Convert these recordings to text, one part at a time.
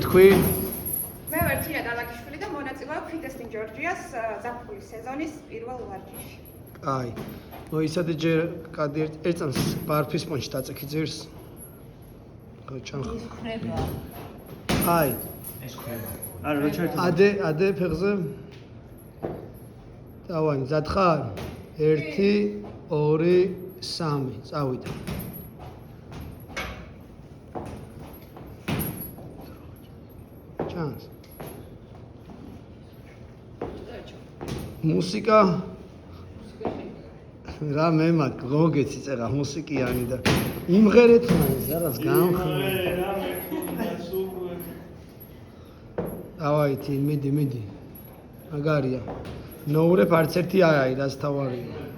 თქვი? მე ვარ თინა დალაგიშვილი და მონაწილეობ ფიტესტინ ჯორჯიას ზაფხულის სეზონის პირველ ვარჯიშში. აი. ნუ ისეთი ჯერ კადი ერთ წამს ბარფის პონჩი დაწექი ძირს. ხოჩან. ის ხრება. აი. ეს ხრება. არა, რა ჩაერთო? ადე ფეხზე. დავაი, მზად ხარ? 1 2 3 წავიდა. ჩანს. მუსიკა რა მე მაგ გოგეც იწერა მუსიკიანი და იმღერეთ მაინც რაღაც გამხმე. დავაი, მიდი. მაგარია. ნოურებ არც ერთი არ არის, რაც თავარია.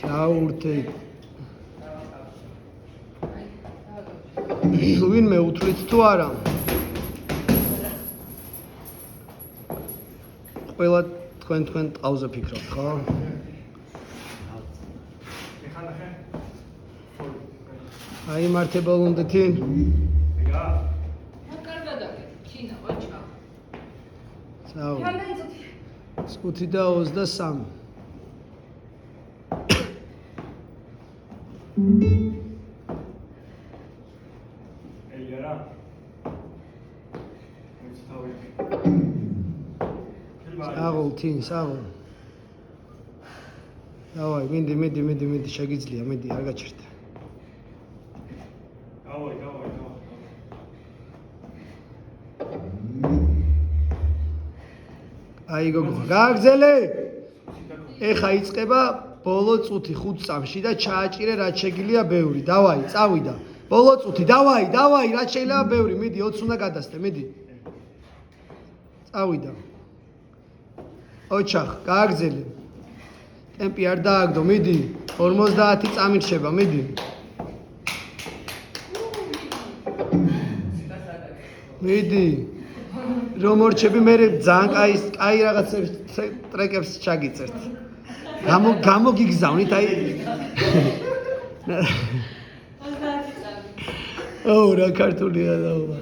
ჩაურთე. ვინმე უთვლით თუ არა? ყველა თქვენ ტყავზე ფიქრობთ, ხო? აი მართება ლონდეთი? ეგა? კარგად აგე, ქინა, ვაჩა. წავა. 5 და 23. ელიერა. საღოლ. დავაი, მიდი, შეგიძლია, მიდი, არ გაჩერდე. დავაი. აი გოგო, გააგზელე. ეხა იწყება ბოლო წუთი 5 წამში და ჩააჭირე რაც შეგიძლია ბევრი. დავაი, წავიდა. ბოლო წუთი, დავაი, რაც შეიძლება ბევრი. მიდი, 20 უნდა გადასდე, მიდი. წავიდა. ოჩახ, გააგზელე. ტემპი არ დააგდო, მიდი. 50 წამი რჩება, მიდი. მიდი. რომ მორჩები მე ძალიან კაი რაღაცებს ტრეკებს ჩაგიწერთ. გამოგიგზავნით აი. რა ქართულია დავა.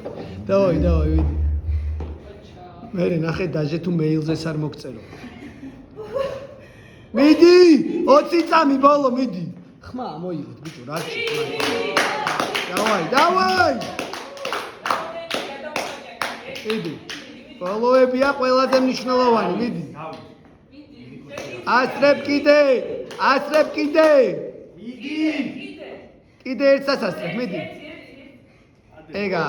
დავაი, მიდი. მე ნახე დაჟე თუ მეილზეს არ მოგწერო. მიდი, 20 წამი ბოლო, მიდი. ხმა მოიღეთ ბიჭო, რა შეიძლება. დავაი. მიდი. ბოლოებია ყველაზე მნიშვნელოვანი, მიდი. ასრებ კიდე. მიდი. კიდე ერთ სასასწრებ, მიდი. ეგა.